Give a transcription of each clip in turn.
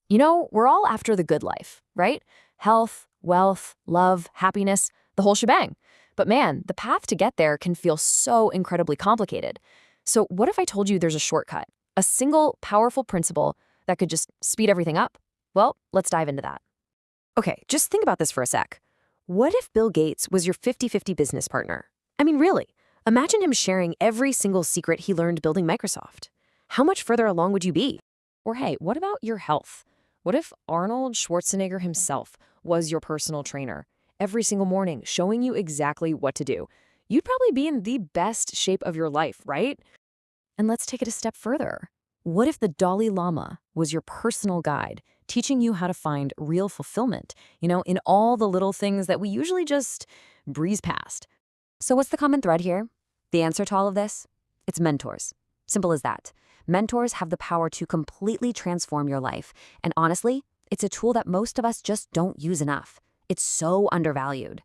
We're all after the good life, right? Health, wealth, love, happiness, the whole shebang. But man, the path to get there can feel so incredibly complicated. So what if I told you there's a shortcut, a single powerful principle that could just speed everything up? Well, let's dive into that. Okay, just think about this for a sec. What if Bill Gates was your 50-50 business partner? I mean, really, imagine him sharing every single secret he learned building Microsoft. How much further along would you be? Or hey, what about your health? What if Arnold Schwarzenegger himself was your personal trainer, every single morning showing you exactly what to do? You'd probably be in the best shape of your life, right? And let's take it a step further. What if the Dalai Lama was your personal guide, teaching you how to find real fulfillment, in all the little things that we usually just breeze past? So what's the common thread here? The answer to all of this? It's mentors. Simple as that. Mentors have the power to completely transform your life. And honestly, it's a tool that most of us just don't use enough. It's so undervalued.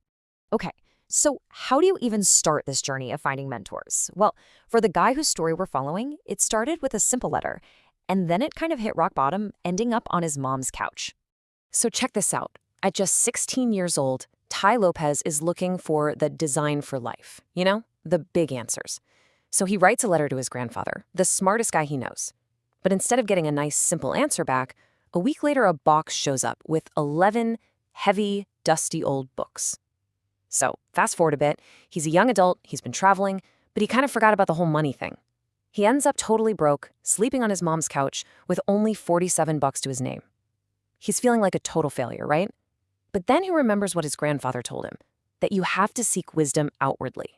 Okay, so how do you even start this journey of finding mentors? Well, for the guy whose story we're following, it started with a simple letter, and then it kind of hit rock bottom, ending up on his mom's couch. So check this out. At just 16 years old, Ty Lopez is looking for the design for life, the big answers. So he writes a letter to his grandfather, the smartest guy he knows. But instead of getting a nice, simple answer back, a week later a box shows up with 11 heavy, dusty old books. So fast forward a bit, he's a young adult, he's been traveling, but he kind of forgot about the whole money thing. He ends up totally broke, sleeping on his mom's couch with only $47 to his name. He's feeling like a total failure, right? But then he remembers what his grandfather told him, that you have to seek wisdom outwardly.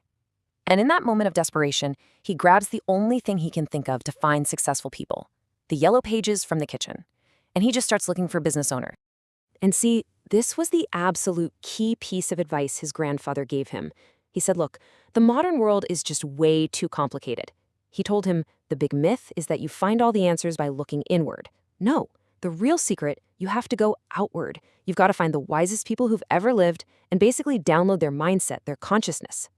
And in that moment of desperation, he grabs the only thing he can think of to find successful people, the yellow pages from the kitchen. And he just starts looking for business owners. And see, this was the absolute key piece of advice his grandfather gave him. He said, look, the modern world is just way too complicated. He told him, the big myth is that you find all the answers by looking inward. No, the real secret, you have to go outward. You've got to find the wisest people who've ever lived and basically download their mindset, their consciousness.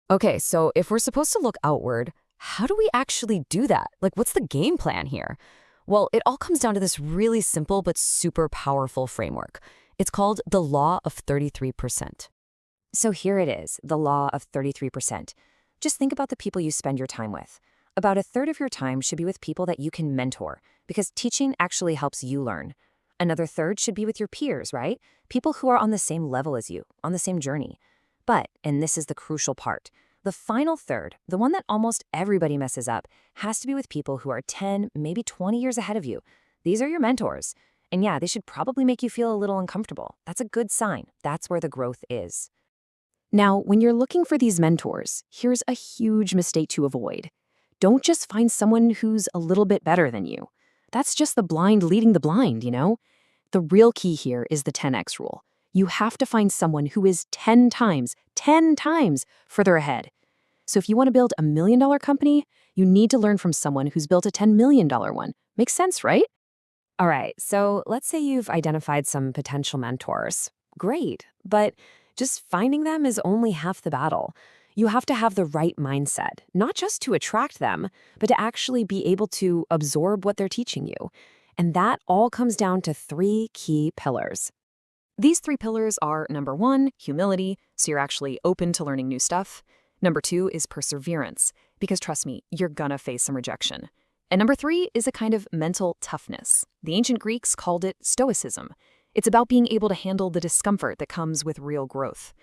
Okay, so if we're supposed to look outward, how do we actually do that? What's the game plan here? Well, it all comes down to this really simple but super powerful framework. It's called the Law of 33%. So here it is, the Law of 33%. Just think about the people you spend your time with. About a third of your time should be with people that you can mentor, because teaching actually helps you learn. Another third should be with your peers, right? People who are on the same level as you, on the same journey. But, and this is the crucial part, the final third, the one that almost everybody messes up, has to be with people who are 10, maybe 20 years ahead of you. These are your mentors. And yeah, they should probably make you feel a little uncomfortable. That's a good sign. That's where the growth is. Now, when you're looking for these mentors, here's a huge mistake to avoid. Don't just find someone who's a little bit better than you. That's just the blind leading the blind, The real key here is the 10x rule. You have to find someone who is 10 times further ahead. So if you want to build $1 million company, you need to learn from someone who's built a $10 million one. Makes sense, right? All right, so let's say you've identified some potential mentors. Great, but just finding them is only half the battle. You have to have the right mindset, not just to attract them, but to actually be able to absorb what they're teaching you. And that all comes down to 3 key pillars. These 3 pillars are, number 1, humility, so you're actually open to learning new stuff. Number 2 is perseverance, because trust me, you're gonna face some rejection. And number 3 is a kind of mental toughness. The ancient Greeks called it stoicism. It's about being able to handle the discomfort that comes with real growth.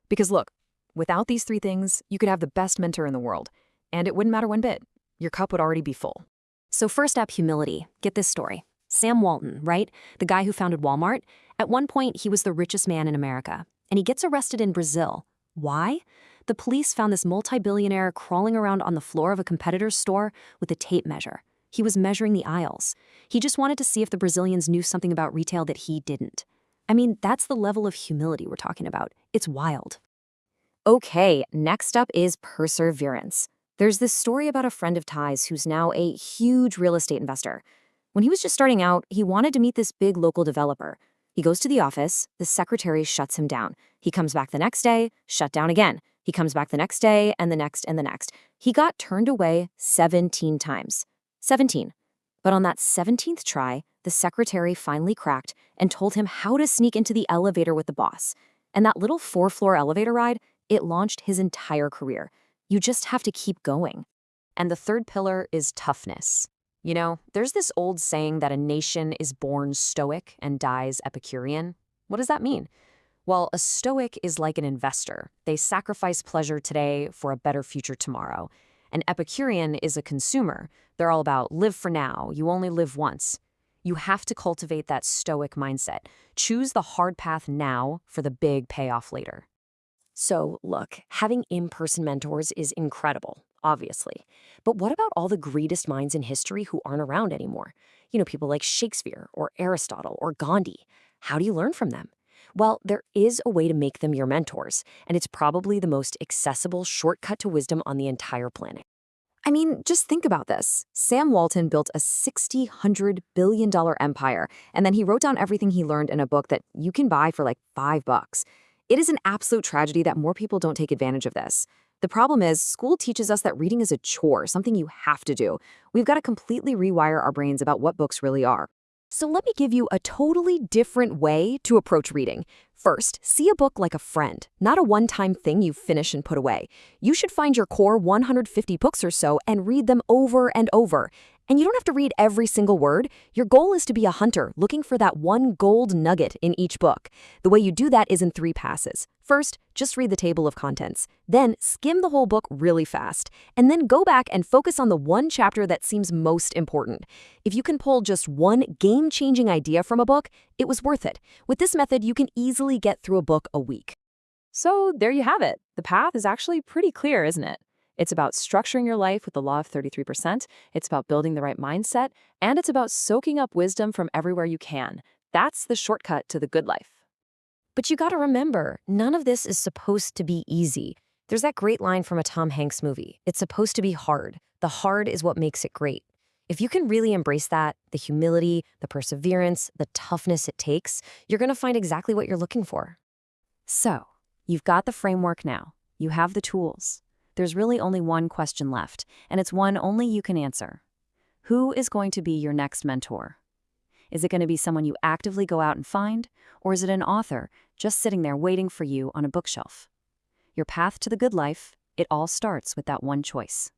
Because look, without these 3 things, you could have the best mentor in the world, and it wouldn't matter one bit. Your cup would already be full. So first up, humility. Get this story. Sam Walton, right? The guy who founded Walmart. At one point, he was the richest man in America, and he gets arrested in Brazil. Why? The police found this multi-billionaire crawling around on the floor of a competitor's store with a tape measure. He was measuring the aisles. He just wanted to see if the Brazilians knew something about retail that he didn't. I mean, that's the level of humility we're talking about. It's wild. Okay, next up is perseverance. There's this story about a friend of Ty's who's now a huge real estate investor. When he was just starting out, he wanted to meet this big local developer. He goes to the office, the secretary shuts him down. He comes back the next day, shut down again. He comes back the next day, and the next and the next. He got turned away 17 times. 17. But on that 17th try, the secretary finally cracked and told him how to sneak into the elevator with the boss. And that little 4-floor elevator ride, it launched his entire career. You just have to keep going. And the third pillar is toughness. You know, there's this old saying that a nation is born stoic and dies Epicurean. What does that mean? Well, a stoic is like an investor. They sacrifice pleasure today for a better future tomorrow. An Epicurean is a consumer. They're all about live for now, you only live once. You have to cultivate that stoic mindset. Choose the hard path now for the big payoff later. So, look, having in-person mentors is incredible, obviously. But what about all the greatest minds in history who aren't around anymore? You know, people like Shakespeare or Aristotle or Gandhi. How do you learn from them? Well, there is a way to make them your mentors, and it's probably the most accessible shortcut to wisdom on the entire planet. I mean, just think about this. Sam Walton built a $60 billion empire, and then he wrote down everything he learned in a book that you can buy for like $5. It is an absolute tragedy that more people don't take advantage of this. The problem is, school teaches us that reading is a chore, something you have to do. We've got to completely rewire our brains about what books really are. So let me give you a totally different way to approach reading. First, see a book like a friend, not a one-time thing you finish and put away. You should find your core 150 books or so and read them over and over. And you don't have to read every single word. Your goal is to be a hunter, looking for that one gold nugget in each book. The way you do that is in 3 passes. First, just read the table of contents. Then, skim the whole book really fast. And then go back and focus on the one chapter that seems most important. If you can pull just one game-changing idea from a book, it was worth it. With this method, you can easily get through a book a week. So there you have it. The path is actually pretty clear, isn't it? It's about structuring your life with the law of 33%, it's about building the right mindset, and it's about soaking up wisdom from everywhere you can. That's the shortcut to the good life. But you gotta remember, none of this is supposed to be easy. There's that great line from a Tom Hanks movie. It's supposed to be hard. The hard is what makes it great. If you can really embrace that, the humility, the perseverance, the toughness it takes, you're gonna find exactly what you're looking for. So, you've got the framework now. You have the tools. There's really only one question left, and it's one only you can answer. Who is going to be your next mentor? Is it going to be someone you actively go out and find, or is it an author just sitting there waiting for you on a bookshelf? Your path to the good life, it all starts with that one choice.